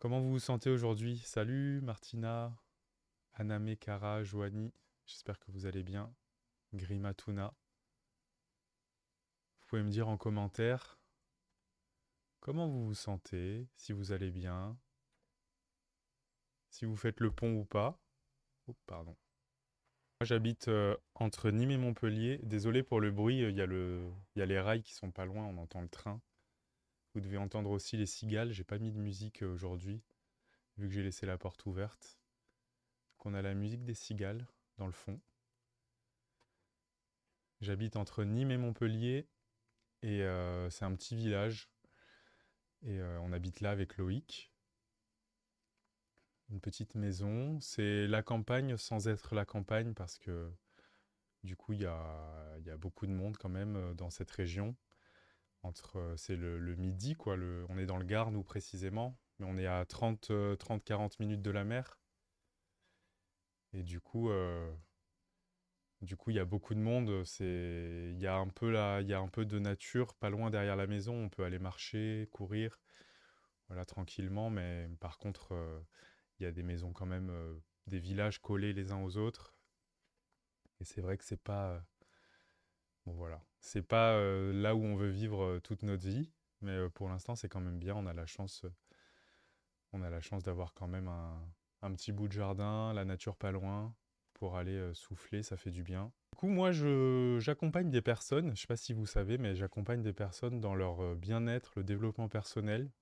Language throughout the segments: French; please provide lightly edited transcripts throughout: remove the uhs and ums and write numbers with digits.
Comment vous vous sentez aujourd'hui? Salut Martina, Aname, Kara, Joanie. J'espère que vous allez bien. Grimatuna. Vous pouvez me dire en commentaire comment vous vous sentez, si vous allez bien, si vous faites le pont ou pas. Oh, pardon. Moi j'habite entre Nîmes et Montpellier. Désolé pour le bruit, il y a les rails qui sont pas loin, on entend le train. Vous devez entendre aussi les cigales. J'ai pas mis de musique aujourd'hui, vu que j'ai laissé la porte ouverte. Qu'on a la musique des cigales dans le fond. J'habite entre Nîmes et Montpellier et c'est un petit village. Et on habite là avec Loïc. Une petite maison. C'est la campagne sans être la campagne parce que du coup il y a beaucoup de monde quand même dans cette région. C'est le midi quoi. On est dans le Gard nous précisément. Mais on est à 30-40 minutes de la mer. Et du coup, il y a beaucoup de monde. Il y a un peu de nature pas loin derrière la maison. On peut aller marcher, courir, voilà, tranquillement. Mais par contre, il y a des maisons quand même, des villages collés les uns aux autres. Et c'est vrai que c'est pas, bon voilà, c'est pas là où on veut vivre toute notre vie. Mais pour l'instant, c'est quand même bien. On a la chance d'avoir quand même un petit bout de jardin, la nature pas loin, pour aller souffler, ça fait du bien. Du coup, moi, j'accompagne des personnes, je sais pas si vous savez, mais j'accompagne des personnes dans leur bien-être, le développement personnel.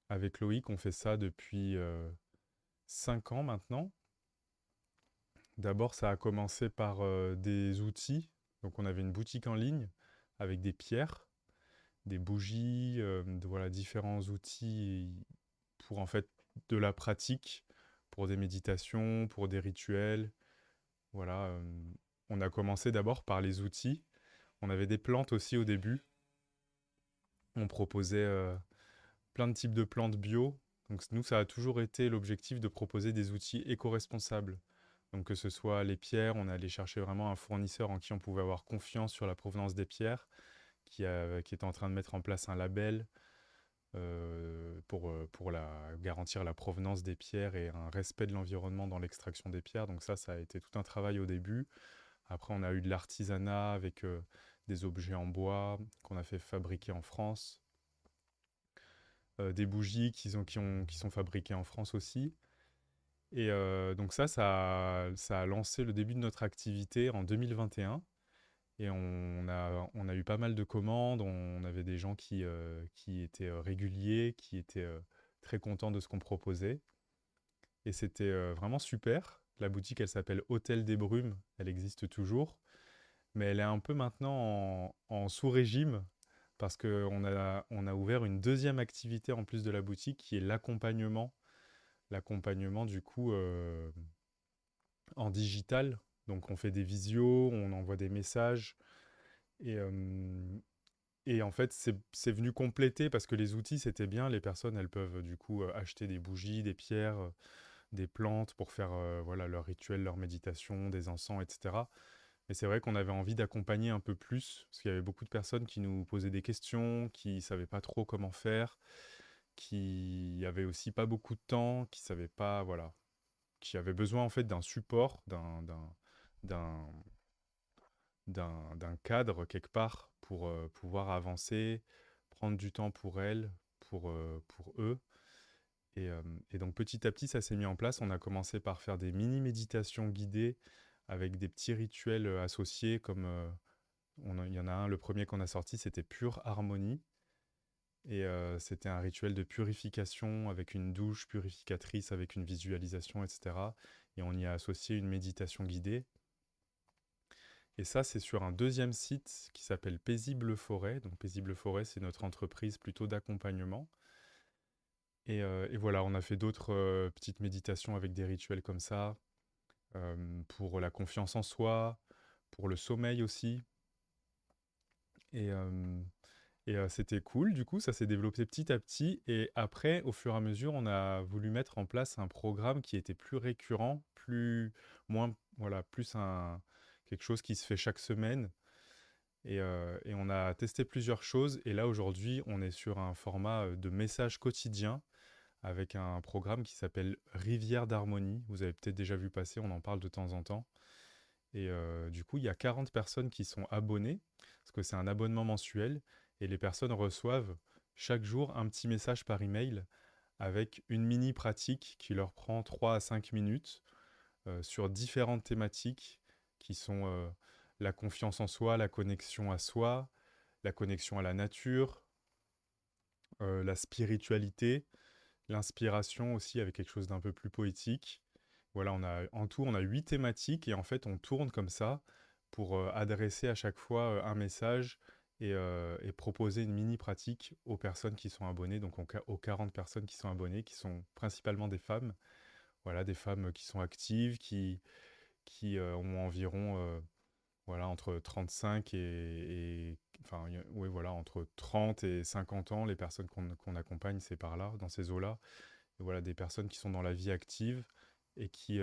Avec Loïc, on fait ça depuis 5 ans maintenant. D'abord, ça a commencé par des outils. Donc, on avait une boutique en ligne avec des pierres, des bougies, voilà, différents outils pour en fait de la pratique, pour des méditations, pour des rituels. Voilà, on a commencé d'abord par les outils. On avait des plantes aussi au début. On proposait plein de types de plantes bio. Donc nous, ça a toujours été l'objectif de proposer des outils éco-responsables. Donc que ce soit les pierres, on allait chercher vraiment un fournisseur en qui on pouvait avoir confiance sur la provenance des pierres, qui était en train de mettre en place un label pour garantir la provenance des pierres et un respect de l'environnement dans l'extraction des pierres. Donc ça a été tout un travail au début. Après, on a eu de l'artisanat avec des objets en bois qu'on a fait fabriquer en France, des bougies qui sont fabriquées en France aussi. Et donc ça a lancé le début de notre activité en 2021. Et on a eu pas mal de commandes. On avait des gens qui étaient réguliers, qui étaient très contents de ce qu'on proposait. Et c'était vraiment super. La boutique, elle s'appelle Hôtel des Brumes. Elle existe toujours. Mais elle est un peu maintenant en sous-régime parce on a ouvert une deuxième activité en plus de la boutique qui est l'accompagnement. L'accompagnement, du coup, en digital. Donc, on fait des visios, on envoie des messages. Et, en fait, c'est venu compléter parce que les outils, c'était bien. Les personnes, elles peuvent du coup acheter des bougies, des pierres, des plantes pour faire voilà, leur rituel, leur méditation, des encens, etc. Mais c'est vrai qu'on avait envie d'accompagner un peu plus, parce qu'il y avait beaucoup de personnes qui nous posaient des questions, qui ne savaient pas trop comment faire, qui avaient aussi pas beaucoup de temps, qui savaient pas, voilà, qui avaient besoin en fait d'un support, d'un, d'un cadre quelque part pour pouvoir avancer, prendre du temps pour elles, pour eux. Et, euh, et donc petit à petit, ça s'est mis en place. On a commencé par faire des mini-méditations guidées avec des petits rituels associés comme il y en a un, le premier qu'on a sorti, c'était Pure Harmonie. Et c'était un rituel de purification avec une douche purificatrice, avec une visualisation, etc. Et on y a associé une méditation guidée. Et ça, c'est sur un deuxième site qui s'appelle Paisible Forêt. Donc Paisible Forêt, c'est notre entreprise plutôt d'accompagnement. Et voilà, on a fait d'autres petites méditations avec des rituels comme ça, pour la confiance en soi, pour le sommeil aussi. Et, c'était cool, du coup, ça s'est développé petit à petit. Et après, au fur et à mesure, on a voulu mettre en place un programme qui était plus récurrent, voilà, quelque chose qui se fait chaque semaine. Et on a testé plusieurs choses. Et là, aujourd'hui, on est sur un format de message quotidien avec un programme qui s'appelle Rivière d'Harmonie. Vous avez peut-être déjà vu passer, on en parle de temps en temps. Et du coup, il y a 40 personnes qui sont abonnées, parce que c'est un abonnement mensuel, et les personnes reçoivent chaque jour un petit message par email avec une mini pratique qui leur prend 3 à 5 minutes sur différentes thématiques qui sont la confiance en soi, la connexion à soi, la connexion à la nature, la spiritualité, l'inspiration aussi avec quelque chose d'un peu plus poétique. Voilà, en tout, on a 8 thématiques et en fait, on tourne comme ça pour adresser à chaque fois un message et proposer une mini pratique aux personnes qui sont abonnées, donc aux 40 personnes qui sont abonnées, qui sont principalement des femmes. Voilà, des femmes qui sont actives, qui ont environ voilà, entre 35 enfin, oui, voilà, entre 30 et 50 ans, les personnes qu'on accompagne, c'est par là, dans ces eaux-là. Et voilà, des personnes qui sont dans la vie active et qui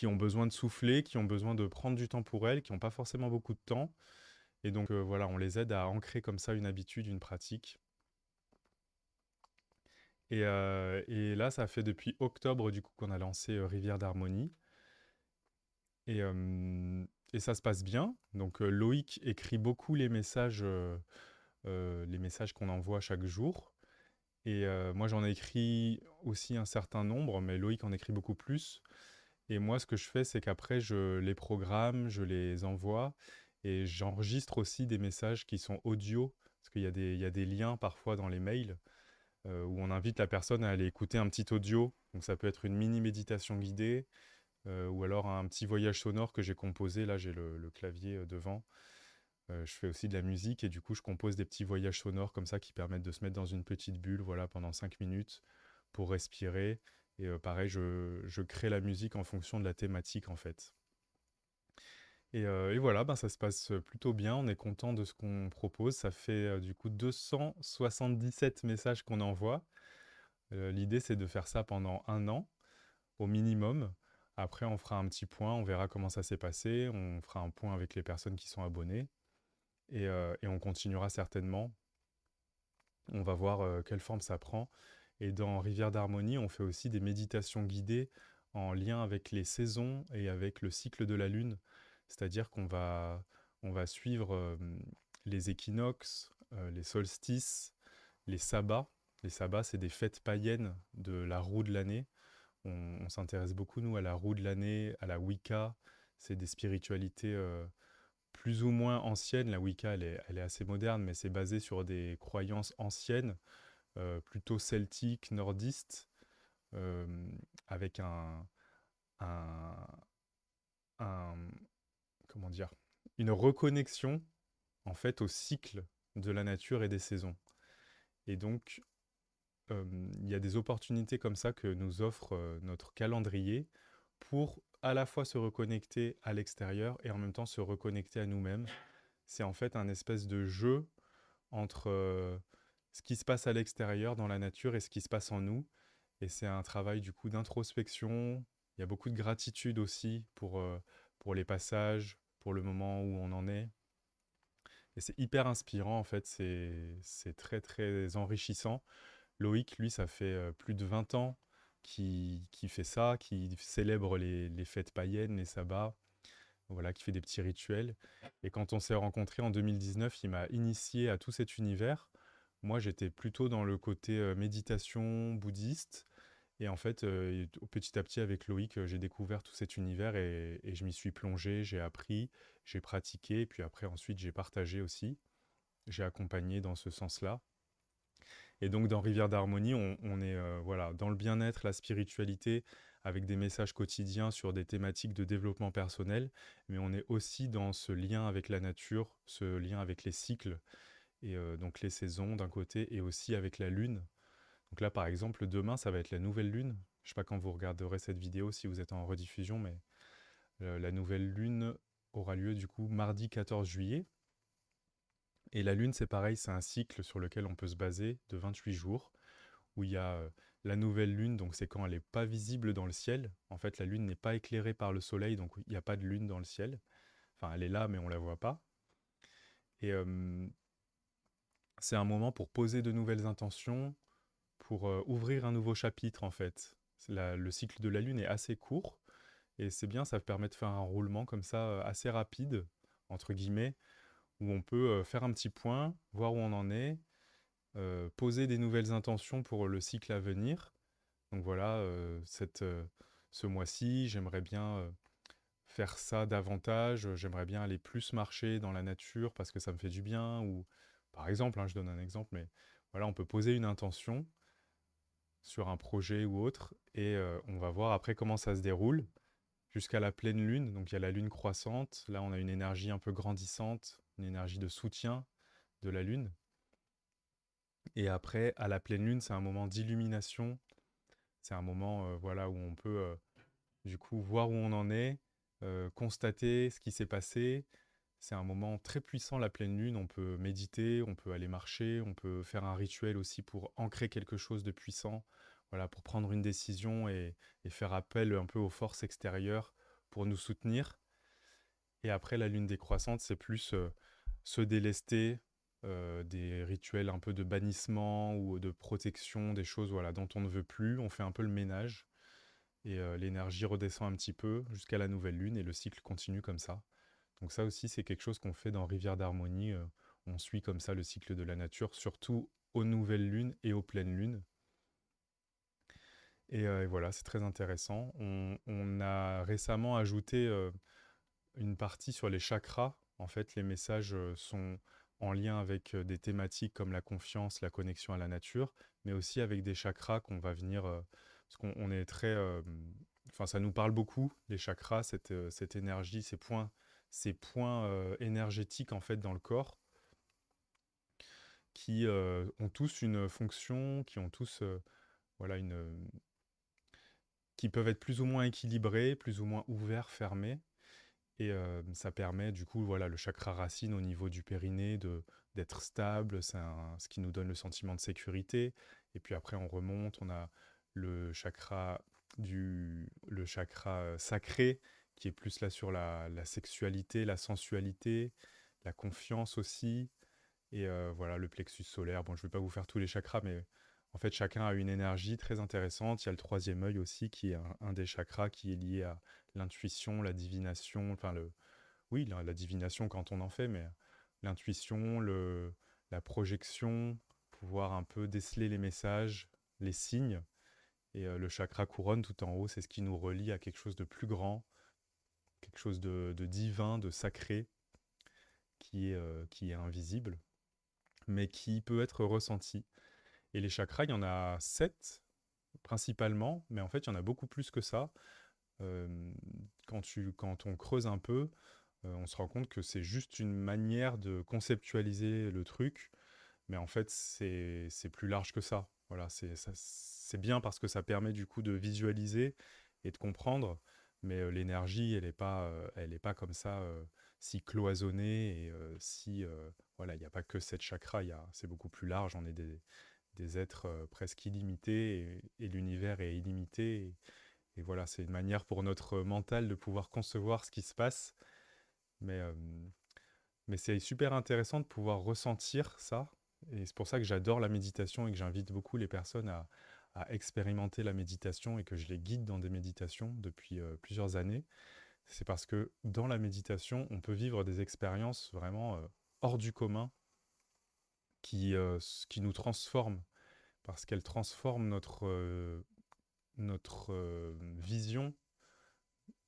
ont besoin de souffler, qui ont besoin de prendre du temps pour elles, qui n'ont pas forcément beaucoup de temps. Et donc, voilà, on les aide à ancrer comme ça une habitude, une pratique. Et là, ça fait depuis octobre, du coup, qu'on a lancé Rivière d'Harmonie. Et, euh, et ça se passe bien. Donc, Loïc écrit beaucoup les messages qu'on envoie chaque jour. Et moi, j'en écris aussi un certain nombre, mais Loïc en écrit beaucoup plus. Et moi, ce que je fais, c'est qu'après, je les programme, je les envoie et j'enregistre aussi des messages qui sont audio, parce il y a des liens parfois dans les mails où on invite la personne à aller écouter un petit audio. Donc ça peut être une mini méditation guidée ou alors un petit voyage sonore que j'ai composé. Là, j'ai le clavier devant. Je fais aussi de la musique et du coup, je compose des petits voyages sonores comme ça qui permettent de se mettre dans une petite bulle voilà, pendant 5 minutes pour respirer. Et pareil, je crée la musique en fonction de la thématique en fait. Et voilà, ben, ça se passe plutôt bien. On est content de ce qu'on propose. Ça fait du coup 277 messages qu'on envoie. L'idée, c'est de faire ça pendant un an au minimum. Après, on fera un petit point, on verra comment ça s'est passé. On fera un point avec les personnes qui sont abonnées. Et on continuera certainement. On va voir quelle forme ça prend. Et dans Rivière d'Harmonie, on fait aussi des méditations guidées en lien avec les saisons et avec le cycle de la Lune. C'est-à-dire on va suivre les équinoxes, les solstices, les sabbats. Les sabbats, c'est des fêtes païennes de la roue de l'année. On s'intéresse beaucoup, nous, à la roue de l'année, à la Wicca. C'est des spiritualités plus ou moins anciennes. La Wicca, elle est assez moderne, mais c'est basé sur des croyances anciennes plutôt celtique, nordiste, euh, avec un, un- comment dire, une reconnexion en fait au cycle de la nature et des saisons. Et donc, il y a des opportunités comme ça que nous offre notre calendrier pour à la fois se reconnecter à l'extérieur et en même temps se reconnecter à nous-mêmes. C'est en fait un espèce de jeu entre ce qui se passe à l'extérieur dans la nature et ce qui se passe en nous. Et c'est un travail du coup d'introspection. Il y a beaucoup de gratitude aussi pour les passages, pour le moment où on en est. Et c'est hyper inspirant en fait, c'est très très enrichissant. Loïc, lui, ça fait plus de 20 ans qui fait ça, qui célèbre les fêtes païennes, les sabbats, voilà, qui fait des petits rituels. Et quand on s'est rencontrés en 2019, il m'a initié à tout cet univers. Moi, j'étais plutôt dans le côté méditation bouddhiste. Et en fait, petit à petit, avec Loïc, j'ai découvert tout cet univers et je m'y suis plongé, j'ai appris, j'ai pratiqué, et puis après, ensuite, j'ai partagé aussi. J'ai accompagné dans ce sens-là. Et donc, dans Rivière d'Harmonie, on est voilà, dans le bien-être, la spiritualité, avec des messages quotidiens sur des thématiques de développement personnel, mais on est aussi dans ce lien avec la nature, ce lien avec les cycles, et donc les saisons d'un côté, et aussi avec la lune. Donc là, par exemple, demain, ça va être la nouvelle lune. Je ne sais pas quand vous regarderez cette vidéo, si vous êtes en rediffusion, mais la nouvelle lune aura lieu du coup mardi 14 juillet. Et la lune, c'est pareil, c'est un cycle sur lequel on peut se baser de 28 jours, où il y a la nouvelle lune, donc c'est quand elle n'est pas visible dans le ciel. En fait, la lune n'est pas éclairée par le soleil, donc il n'y a pas de lune dans le ciel. Enfin, elle est là, mais on ne la voit pas. Et c'est un moment pour poser de nouvelles intentions, pour ouvrir un nouveau chapitre en fait. Le cycle de la Lune est assez court et c'est bien, ça permet de faire un roulement comme ça assez rapide, entre guillemets, où on peut faire un petit point, voir où on en est, poser des nouvelles intentions pour le cycle à venir. Donc voilà, ce mois-ci, j'aimerais bien faire ça davantage, j'aimerais bien aller plus marcher dans la nature parce que ça me fait du bien, ou par exemple, hein, je donne un exemple, mais voilà, on peut poser une intention sur un projet ou autre, et on va voir après comment ça se déroule jusqu'à la pleine lune. Donc il y a la lune croissante, là on a une énergie un peu grandissante, une énergie de soutien de la lune. Et après, à la pleine lune, c'est un moment d'illumination, c'est un moment voilà, où on peut du coup voir où on en est, constater ce qui s'est passé. C'est un moment très puissant, la pleine lune. On peut méditer, on peut aller marcher, on peut faire un rituel aussi pour ancrer quelque chose de puissant, voilà, pour prendre une décision et faire appel un peu aux forces extérieures pour nous soutenir. Et après, la lune décroissante, c'est plus se délester des rituels un peu de bannissement ou de protection, des choses voilà, dont on ne veut plus. On fait un peu le ménage et l'énergie redescend un petit peu jusqu'à la nouvelle lune et le cycle continue comme ça. Donc ça aussi, c'est quelque chose qu'on fait dans Rivière d'Harmonie. On suit comme ça le cycle de la nature, surtout aux nouvelles lunes et aux pleines lunes. Et voilà, c'est très intéressant. On a récemment ajouté une partie sur les chakras. En fait, les messages sont en lien avec des thématiques comme la confiance, la connexion à la nature, mais aussi avec des chakras qu'on va venir... parce qu'on on est très... Enfin, ça nous parle beaucoup, les chakras, cette énergie, ces points énergétiques en fait dans le corps qui ont tous une fonction, qui ont tous voilà qui peuvent être plus ou moins équilibrés, plus ou moins ouverts, fermés. Et ça permet du coup, voilà, le chakra racine au niveau du périnée d'être stable, ce qui nous donne le sentiment de sécurité. Et puis après, on remonte, on a le chakra, le chakra sacré, qui est plus là sur la sexualité, la sensualité, la confiance aussi. Et voilà, le plexus solaire. Bon, je ne vais pas vous faire tous les chakras, mais en fait, chacun a une énergie très intéressante. Il y a le troisième œil aussi, qui est un des chakras qui est lié à l'intuition, la divination, enfin, oui, la divination quand on en fait, mais l'intuition, la projection, pouvoir un peu déceler les messages, les signes. Et le chakra couronne tout en haut, c'est ce qui nous relie à quelque chose de plus grand, quelque chose de divin, de sacré, qui est invisible, mais qui peut être ressenti. Et les chakras, il y en a 7 principalement, mais en fait, il y en a beaucoup plus que ça. Euh, quand on creuse un peu, on se rend compte que c'est juste une manière de conceptualiser le truc, mais en fait, c'est plus large que ça. Voilà, c'est bien parce que ça permet du coup de visualiser et de comprendre, mais l'énergie, elle est pas comme ça si cloisonnée et si voilà, il n'y a pas que 7 chakras, c'est beaucoup plus large. On est des êtres presque illimités et l'univers est illimité. Et voilà, c'est une manière pour notre mental de pouvoir concevoir ce qui se passe. Mais, euh, mais c'est super intéressant de pouvoir ressentir ça. Et c'est pour ça que j'adore la méditation et que j'invite beaucoup les personnes à expérimenter la méditation et que je les guide dans des méditations depuis plusieurs années. C'est parce que dans la méditation, on peut vivre des expériences vraiment hors du commun qui nous transforment parce qu'elles transforment notre vision.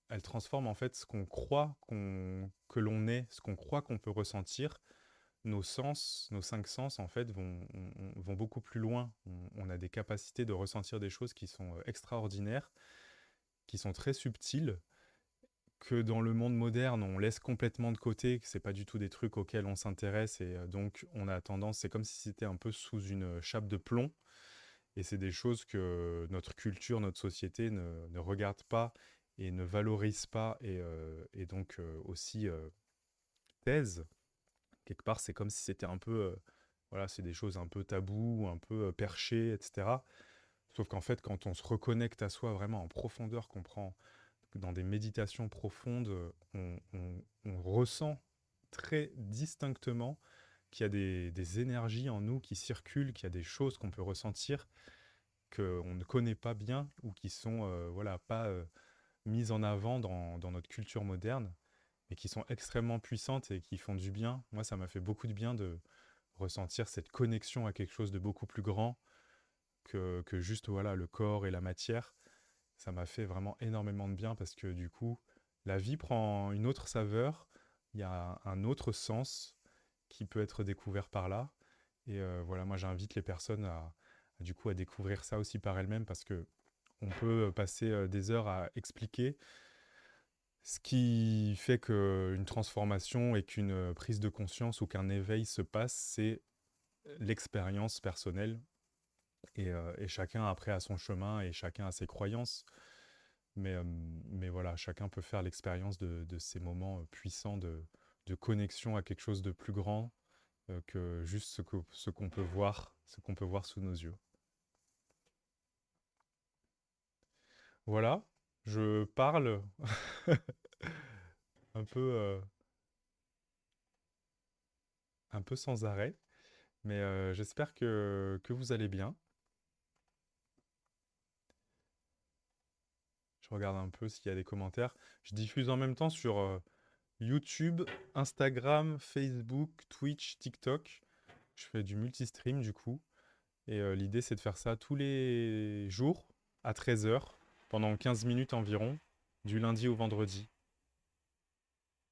Elle transforme en fait ce qu'on croit que l'on est, ce qu'on croit qu'on peut ressentir. Nos sens, nos 5 sens, en fait, vont beaucoup plus loin. On a des capacités de ressentir des choses qui sont extraordinaires, qui sont très subtiles, que dans le monde moderne, on laisse complètement de côté, que c'est pas du tout des trucs auxquels on s'intéresse, et donc on a tendance, c'est comme si c'était un peu sous une chape de plomb, et c'est des choses que notre culture, notre société ne regarde pas et ne valorise pas, et donc aussi taise. Quelque part, c'est comme si c'était un peu, voilà, c'est des choses un peu taboues, un peu perchées, etc. Sauf qu'en fait, quand on se reconnecte à soi vraiment en profondeur, qu'on prend dans des méditations profondes, on ressent très distinctement qu'il y a des énergies en nous qui circulent, qu'il y a des choses qu'on peut ressentir. qu'on ne connaît pas bien ou qui sont voilà, pas mises en avant dans notre culture moderne, et qui sont extrêmement puissantes et qui font du bien. Moi, ça m'a fait beaucoup de bien de ressentir cette connexion à quelque chose de beaucoup plus grand que juste voilà, le corps et la matière. Ça m'a fait vraiment énormément de bien parce que du coup, la vie prend une autre saveur, il y a un autre sens qui peut être découvert par là. Et voilà, moi j'invite les personnes du coup à découvrir ça aussi par elles-mêmes parce que on peut passer des heures à expliquer ce qui fait qu'une transformation et qu'une prise de conscience ou qu'un éveil se passe, c'est l'expérience personnelle. Et chacun après a son chemin et chacun a ses croyances. Mais voilà, chacun peut faire l'expérience de ces moments puissants de connexion à quelque chose de plus grand que juste ce qu'on peut voir, ce qu'on peut voir sous nos yeux. Voilà, je parle un peu, un peu sans arrêt, mais j'espère que vous allez bien. Je regarde un peu s'il y a des commentaires. Je diffuse en même temps sur YouTube, Instagram, Facebook, Twitch, TikTok. Je fais du multistream du coup. Et l'idée, c'est de faire ça tous les jours à 13 h pendant 15 minutes environ, du lundi au vendredi.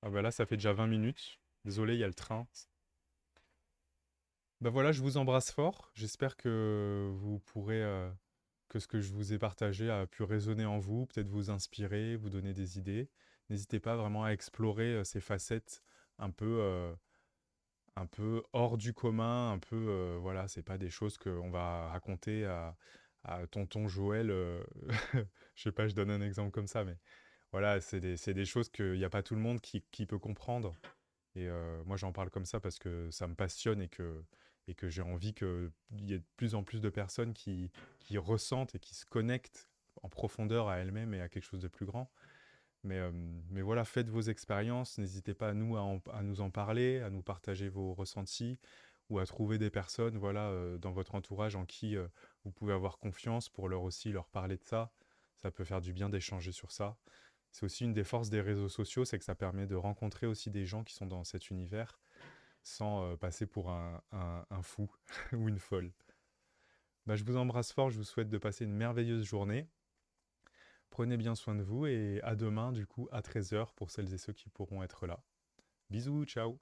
Ah bah là, ça fait déjà 20 minutes. Désolé, il y a le train. Bah voilà, je vous embrasse fort. J'espère que vous pourrez, que ce que je vous ai partagé a pu résonner en vous, peut-être vous inspirer, vous donner des idées. N'hésitez pas vraiment à explorer ces facettes un peu, euh, un peu hors du commun, un peu, voilà, c'est pas des choses qu'on va raconter à tonton Joël. Je sais pas, je donne un exemple comme ça, mais voilà, c'est des choses qu'il n'y a pas tout le monde qui peut comprendre. Et moi, j'en parle comme ça parce que ça me passionne et que j'ai envie qu'il y ait de plus en plus de personnes qui ressentent et qui se connectent en profondeur à elles-mêmes et à quelque chose de plus grand. Mais voilà, faites vos expériences, n'hésitez pas à nous en parler, à nous partager vos ressentis ou à trouver des personnes voilà, dans votre entourage en qui vous pouvez avoir confiance pour leur aussi leur parler de ça. Ça peut faire du bien d'échanger sur ça. C'est aussi une des forces des réseaux sociaux, c'est que ça permet de rencontrer aussi des gens qui sont dans cet univers sans passer pour un fou ou une folle. Bah, je vous embrasse fort, je vous souhaite de passer une merveilleuse journée. Prenez bien soin de vous et à demain, du coup, à 13 h pour celles et ceux qui pourront être là. Bisous, ciao!